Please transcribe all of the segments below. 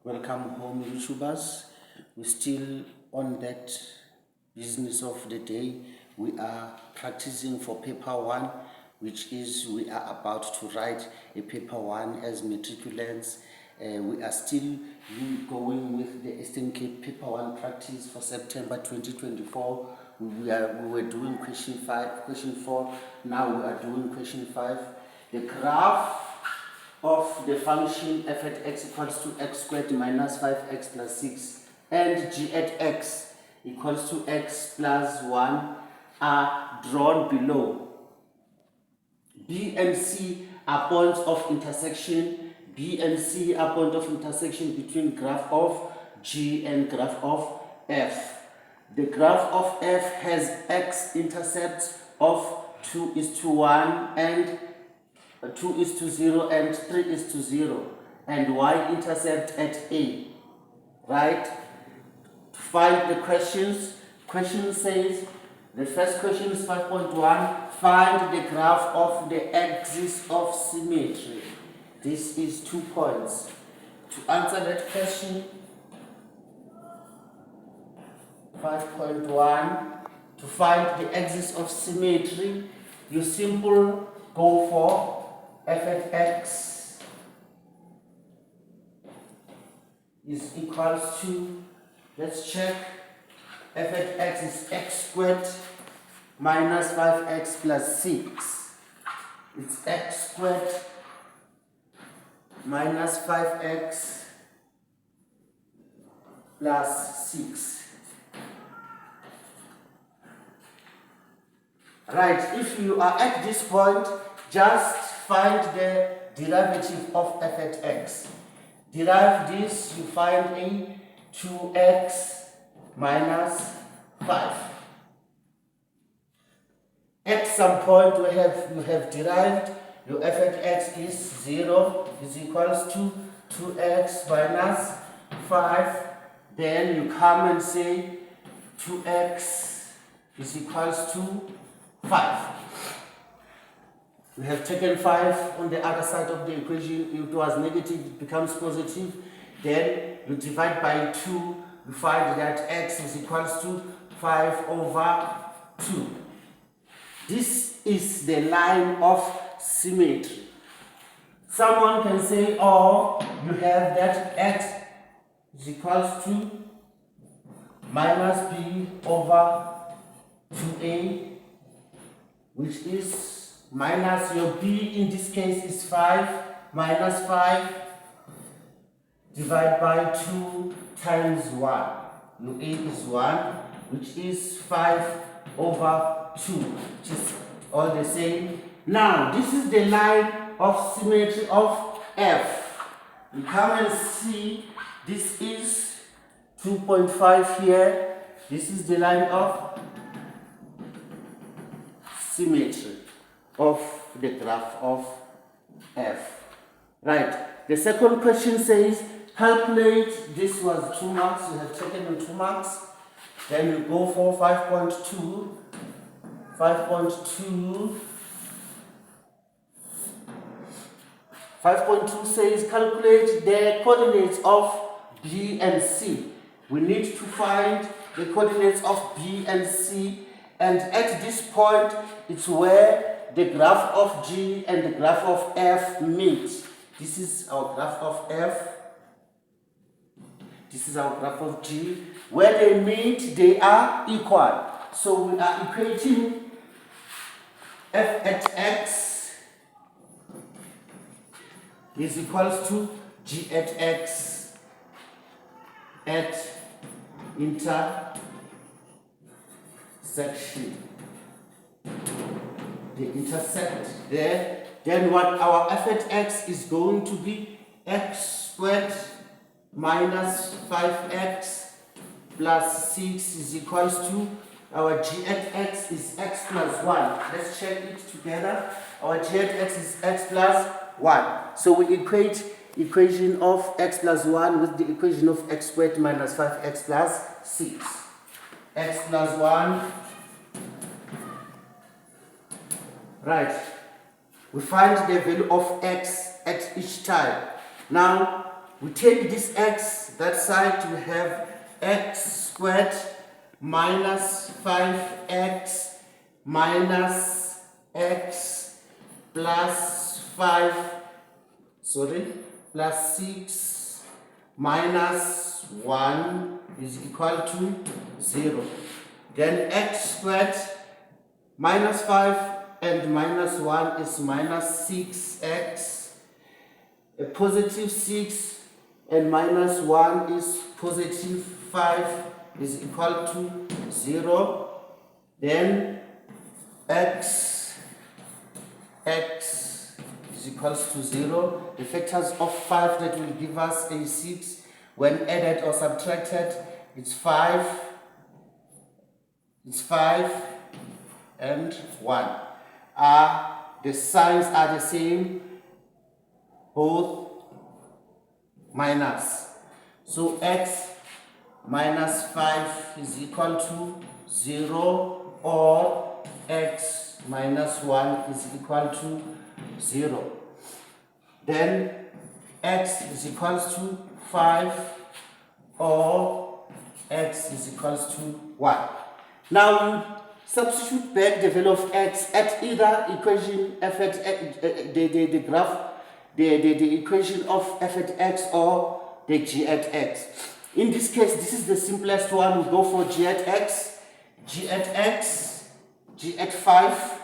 Welcome home, YouTubers. We're still on that business of the day. We are practicing for paper one, which is we are about to write a paper one as matriculants. We are still going with the Eastern Cape paper one practice for September 2024. We were doing question 4. Now we are doing question 5. The graph of the function f at x equals to x squared minus 5x plus 6 and g at x equals to x plus 1 are drawn below. B and C are points of intersection. B and C are points of intersection between graph of G and graph of F. The graph of F has x-intercepts of 2:1 and 2:0 and 3:0 and y-intercept at A, right? To find the questions, question says, the first question is 5.1, find the graph of the axis of symmetry. This is 2 points. To answer that question, 5.1, to find the axis of symmetry, you simply go for f at x is equals to, let's check, f at x is x squared minus 5x plus 6. It's x squared minus 5x plus 6. Right, if you are at this point, just find the derivative of f at x. Derive this, you find a 2x minus 5. At some point you have derived your f at x is 0 is equals to 2x minus 5. Then you come and say 2x is equals to 5. We have taken 5 on the other side of the equation. It was negative, it becomes positive. Then you divide by 2, you find that x is equals to 5 over 2. This is the line of symmetry. Someone can say, oh, you have that x is equals to minus b over 2a, which is minus your b in this case is 5 minus 5 divided by 2 times 1. Your a is 1, which is 5 over 2, which is all the same. Now, this is the line of symmetry of F. You come and see this is 2.5 here. This is the line of symmetry of the graph of F. Right. The second question says, calculate, this was 2 marks, you have taken in 2 marks. Then you go for 5.2. 5.2 says, calculate the coordinates of B and C. We need to find the coordinates of B and C. And at this point, it's where the graph of G and the graph of F meet. This is our graph of F. This is our graph of G. Where they meet, they are equal. So we are equating f at x is equals to g at x at intersection. They intersect there. Then what our f at x is going to be x squared minus 5x plus 6 is equals to, our g at x is x plus 1. Let's check it together. Our g at x is x plus 1. So we equate equation of x plus 1 with the equation of x squared minus 5x plus 6. X plus 1. Right. We find the value of x at each time. Now, we take this x, that side we have x squared minus 5x minus x plus 5, plus 6 minus 1 is equal to 0. Then x squared minus 5 and minus 1 is minus 6x. A positive 6 and minus 1 is positive 5 is equal to 0. Then x is equals to 0. The factors of 5 that will give us a 6 when added or subtracted, it's 5 and 1. The signs are the same, both minus. So x minus 5 is equal to 0, or x minus 1 is equal to 0. Then x is equals to 5, or x is equals to 1. Now you substitute back the value of x at either equation f at the graph, the equation of f at x or the g at x. In this case, this is the simplest one. We go for g at x, g at 5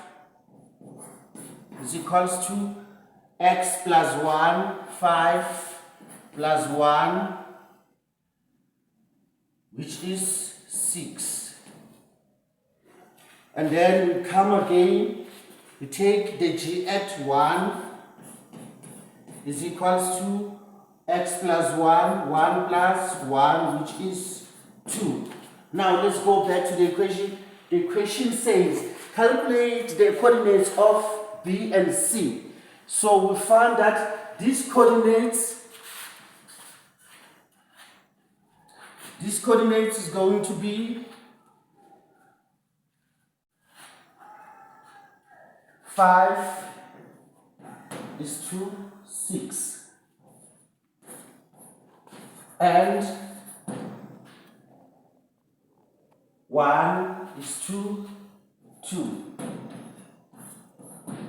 is equals to x plus 1, 5 plus 1, which is 6. And then we come again, we take the g at 1 is equals to x plus 1, 1 plus 1, which is 2. Now let's go back to the equation. The equation says calculate the coordinates of B and C. So we found that these coordinates is going to be 5 is to 6, and 1 is to 2.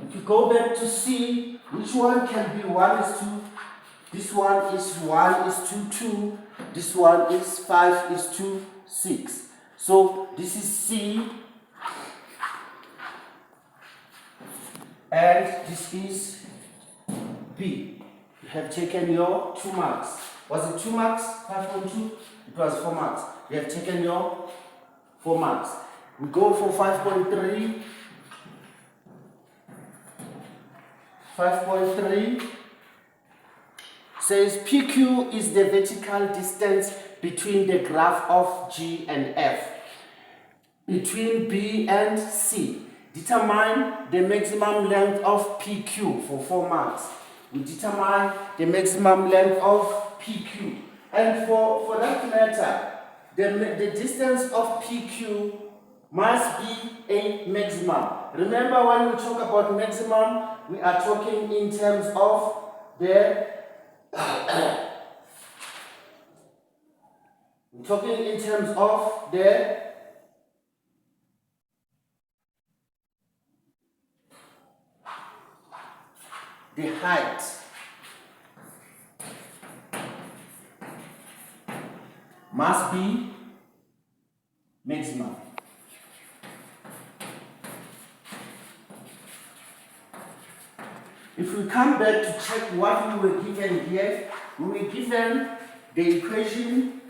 If you go back to C, which one can be 1 is to, this one is 1 is to 2, this one is 5 is to 6. So this is C, and this is B. You have taken your 2 marks. Was it 2 marks? 5.2? It was 4 marks. You have taken your 4 marks. We go for 5.3. 5.3 says PQ is the vertical distance between the graph of G and F, between B and C. Determine the maximum length of PQ for 4 marks. We determine the maximum length of PQ. And for that matter, the distance of PQ must be a maximum. Remember, when we talk about maximum, we are talking in terms of the the height. Must be maximum. If we come back to check what we were given here, we were given the equation,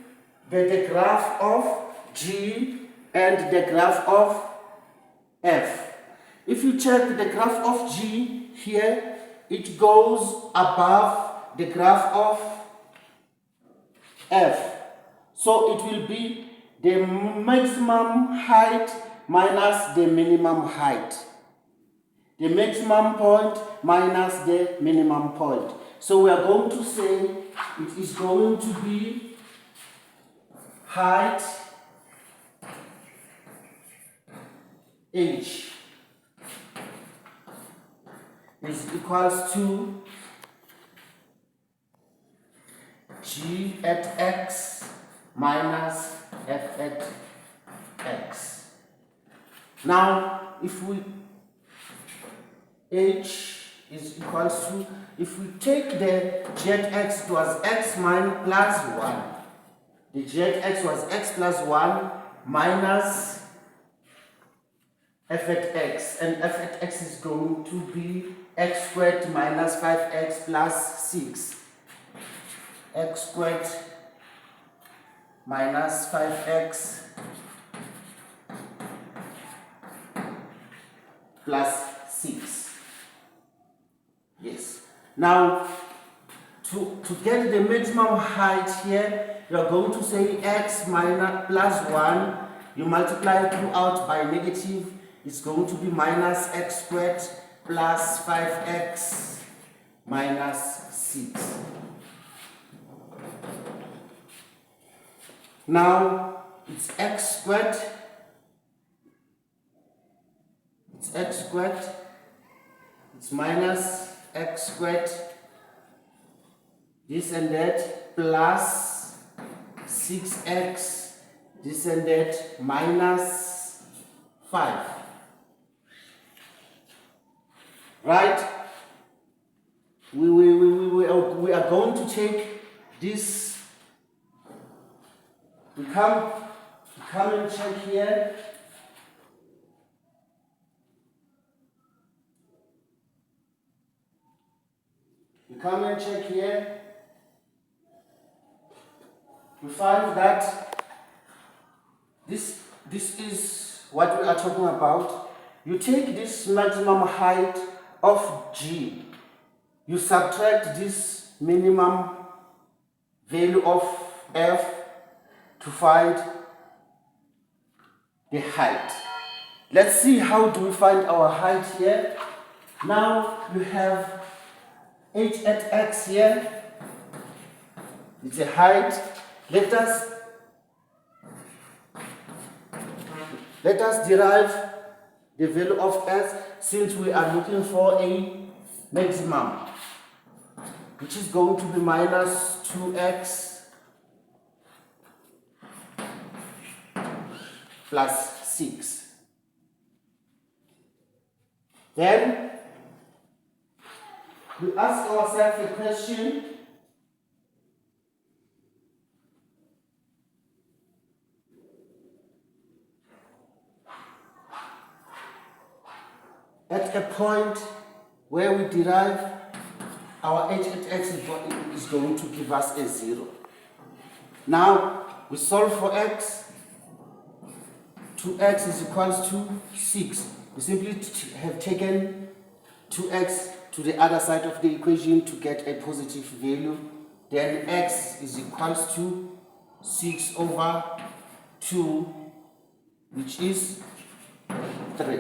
the graph of G and the graph of F. If you check the graph of G here, it goes above the graph of F. So it will be the maximum height minus the minimum height. The maximum point minus the minimum point. So we are going to say it is going to be height h is equals to g at x minus f at x. Now, if we h is equals to, if we take the g at x, it was x minus plus 1. The g at x was x plus 1 minus f at x, and f at x is going to be x squared minus 5x plus 6. X squared minus 5x plus 6. Yes. Now, to get the maximum height here, you are going to say x minus plus 1. You multiply throughout by negative. It's going to be minus x squared plus 5x minus 6. Now, it's x squared. It's x squared. It's minus x squared. This and that plus 6x. This and that minus 5. Right? We are going to take this. We come and check here. We come and check here. We find that this is what we are talking about. You take this maximum height of G, you subtract this minimum value of F to find the height. Let's see how do we find our height here. Now you have h at x here. It's a height. Let us derive the value of s, since we are looking for a maximum, which is going to be minus 2x plus 6. Then we ask ourselves a question. At a point where we derive our h at x is going to give us a 0. Now we solve for x. 2x is equals to 6. We simply have taken 2x to the other side of the equation to get a positive value. Then x is equals to 6 over 2, which is 3.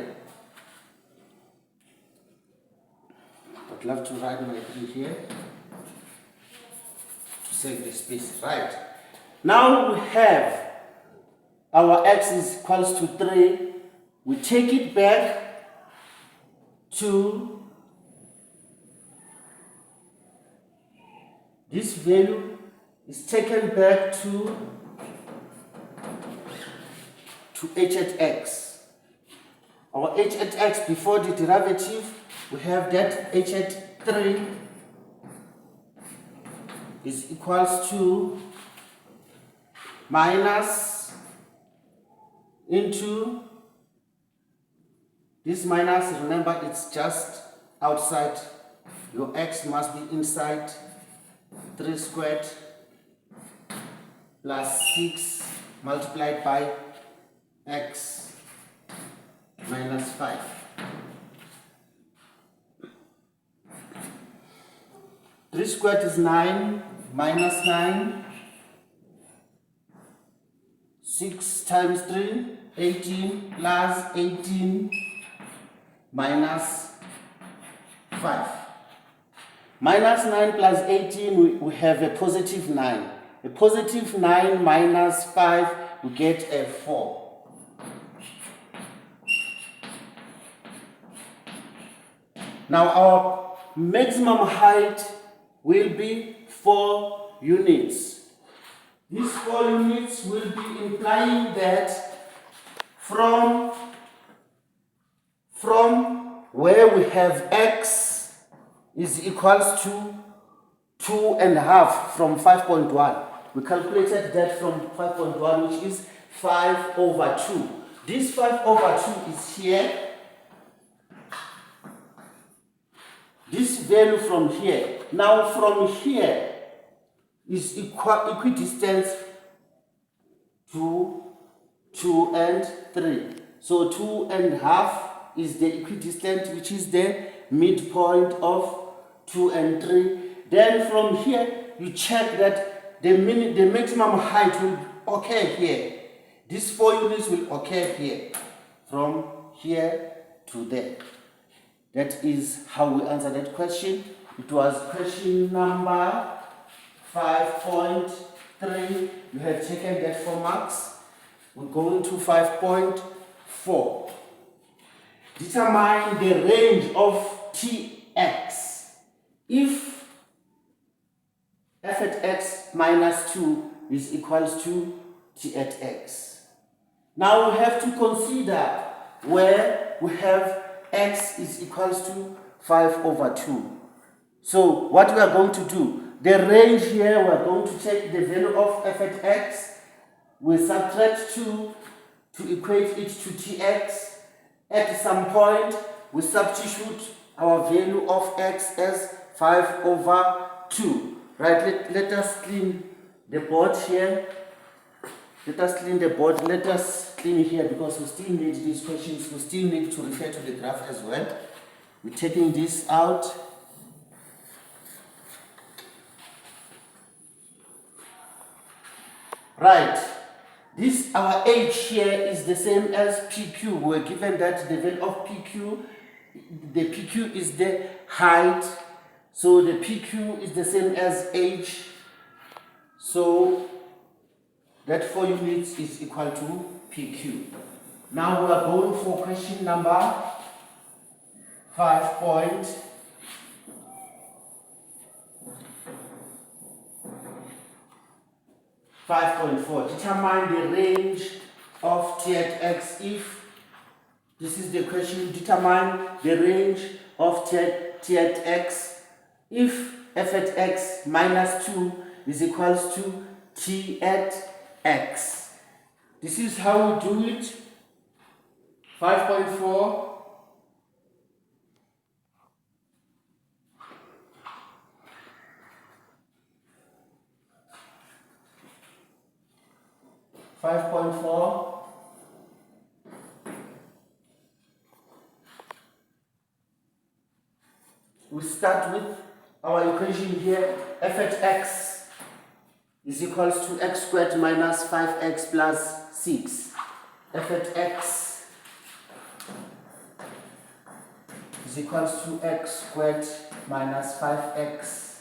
I'd love to write my 3 here to save the space. Right. Now we have our x is equals to 3. We take it back to this value is taken back to h at x. Our h at x before the derivative, we have that h at 3 is equals to minus into this minus, remember it's just outside, your x must be inside. 3 squared plus 6 multiplied by x minus 5. Three squared is 9 minus 9. 6 times 3, 18 plus 18 minus 5. Minus 9 plus 18, we have a positive 9. A positive 9 minus 5, we get a 4. Now our maximum height will be 4 units. These 4 units will be implying that from where we have x is equals to 2.5 from 5.1. We calculated that from 5.1, which is 5 over 2. This 5 over 2 is here. This value from here. Now from here is equidistant to 2 and 3. So 2.5 is the equidistant, which is the midpoint of 2 and 3. Then from here, you check that the maximum height will occur here. These 4 units will occur here, from here to there. That is how we answer that question. It was question number 5.3. You have taken that 4 marks. We're going to 5.4. Determine the range of Tx if f at x minus 2 is equals to t at x. Now we have to consider where we have x is equals to 5 over 2. So what we are going to do, the range here, we are going to take the value of f at x, we subtract 2 to equate it to tx. At some point, we substitute our value of x as 5 over 2. Right, let us clean the board here. Let us clean the board. Let us clean here because we still need these questions. We still need to refer to the graph as well. We're taking this out. Right. This, our h here is the same as PQ. We're given that the value of PQ, the PQ is the height. So the PQ is the same as h. So that 4 units is equal to PQ. Now we are going for question number 5.4. Determine the range of t at x if, this is the question, determine the range of t at x if f at x minus 2 is equals to t at x. This is how we do it. 5.4. We start with our equation here. F at x is equals to x squared minus 5x plus 6. F at x is equals to x squared minus 5x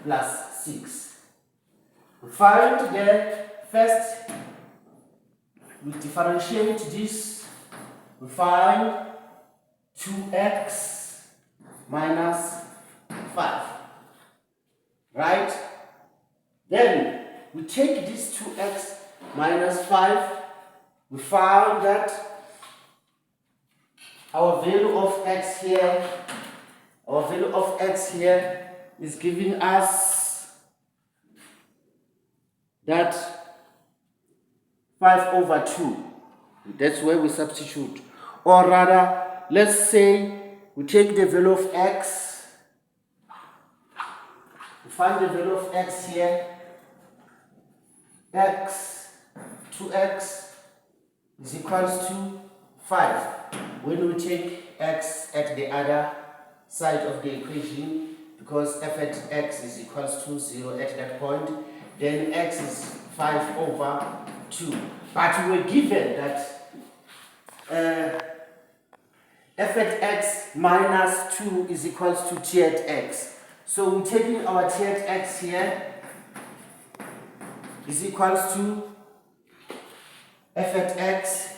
plus 6. We find the first, we differentiate this, we find 2x minus 5, right? Then we take this 2x minus 5, we found that our value of x here, is giving us that 5 over 2. That's where we substitute. Or rather, let's say we take the value of x, we find the value of x here, x, 2x is equals to 5. When we take x at the other side of the equation, because f at x is equals to 0 at that point, then x is 5 over 2. But we were given that f at x minus 2 is equals to t at x. So we're taking our t at x here is equals to f at x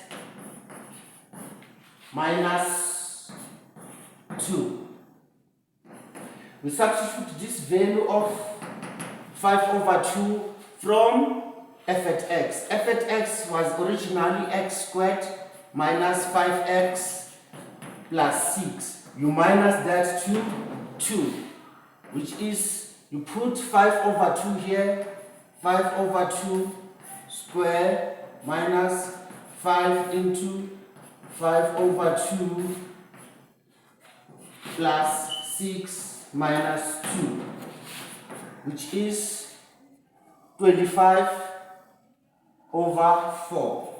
minus 2. We substitute this value of 5 over 2 from f at x. F at x was originally x squared minus 5x plus 6. You minus that to 2, which is, you put 5 over 2 here, 5 over 2 square minus 5 into 5 over 2 plus 6 minus 2, which is 25 over 4.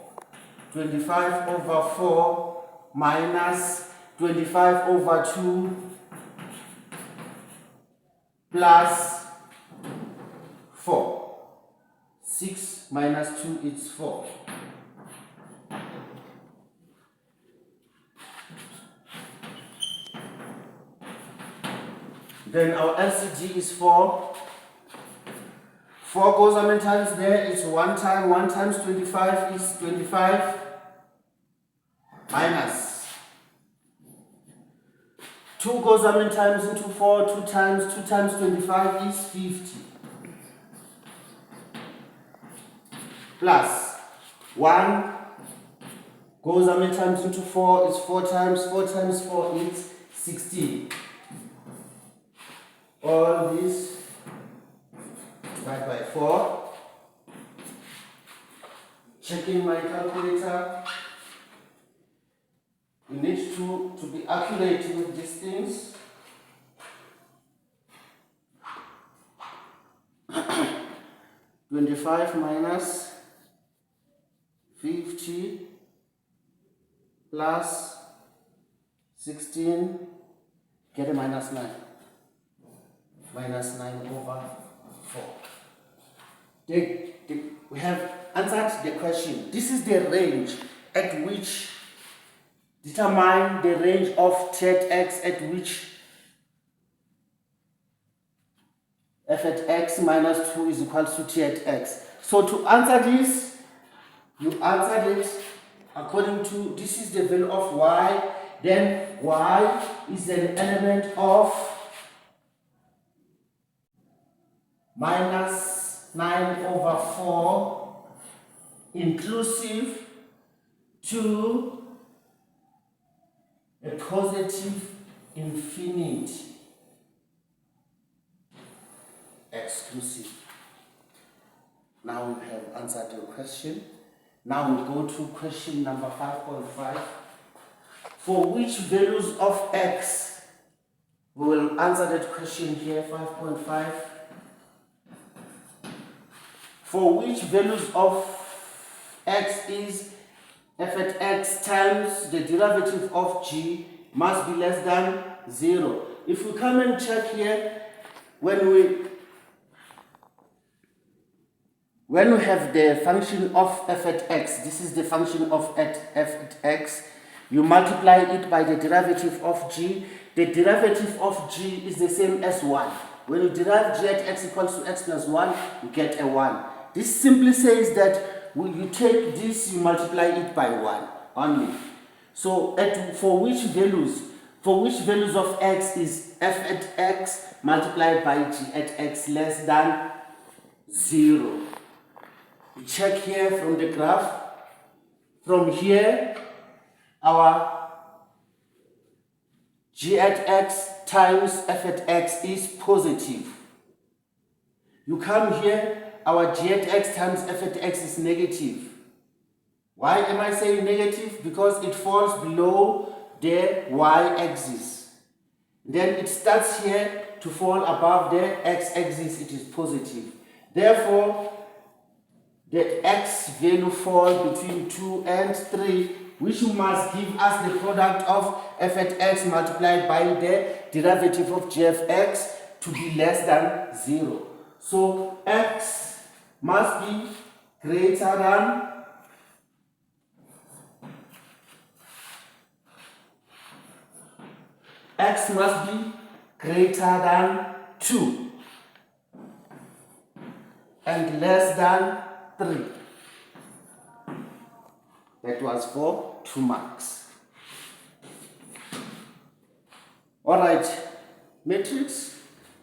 25 over 4 minus 25 over 2 plus 4. 6 minus 2 is 4. Then our LCD is 4. 4 goes how many times there? It's 1 time. 1 times 25 is 25 minus 2 goes how many times into 4? 2 times 25 is 50. Plus 1 goes how many times into 4? It's 4 times. 4 times 4 is 16. All this divide by 4. Checking my calculator. We need to be accurate with these things. 25 minus 50 plus 16, get a minus 9. Minus 9 over 4. We have answered the question. This is the range at which, determine the range of Z(x) at which f at x minus 2 is equal to t at x. So to answer this, you answered it according to, this is the value of y, then y is an element of minus 9 over 4 inclusive to a positive infinity exclusive. Now we have answered your question. Now we go to question number 5.5. For which values of x? We will answer that question here, 5.5. For which values of x is f at x times the derivative of g must be less than 0. If we come and check here, when we have the function of f at x, this is the function of f at x, you multiply it by the derivative of g. The derivative of g is the same as 1. When you derive g at x equals to x plus 1, you get a 1. This simply says that when you take this, you multiply it by 1 only. So for which values of x is f at x multiplied by g at x less than 0? We check here from the graph. From here, our g at x times f at x is positive. You come here, our g at x times f at x is negative. Why am I saying negative? Because it falls below the y-axis. Then it starts here to fall above the x-axis, it is positive. Therefore, the x value falls between 2 and 3, which must give us the product of f at x multiplied by the derivative of g of x to be less than 0. So x must be greater than x must be greater than 2 and less than 3. That was for 2 marks. Alright, matrix,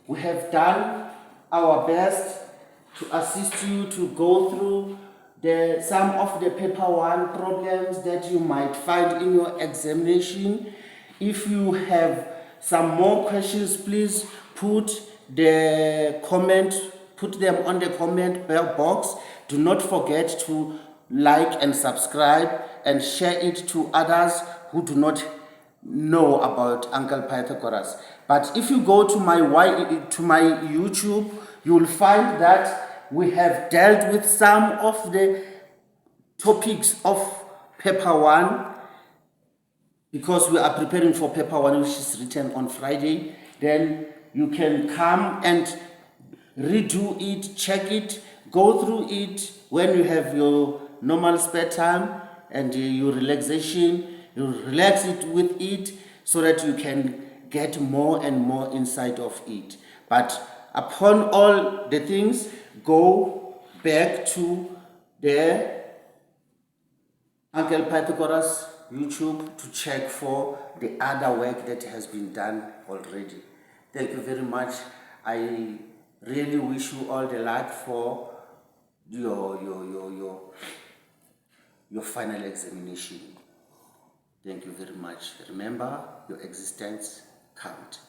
we have done our best to assist you to go through some of the paper one problems that you might find in your examination. If you have some more questions, please put them on the comment box. Do not forget to like and subscribe and share it to others who do not know about Uncle Pythagoras. But if you go to my YouTube, you will find that we have dealt with some of the topics of paper one, because we are preparing for paper one, which is written on Friday. Then you can come and redo it, check it, go through it when you have your normal spare time and your relaxation. You relax it with it so that you can get more and more insight of it. But upon all the things, go back to the Uncle Pythagoras YouTube to check for the other work that has been done already. Thank you very much. I really wish you all the luck for your final examination. Thank you very much. Remember, your existence counts.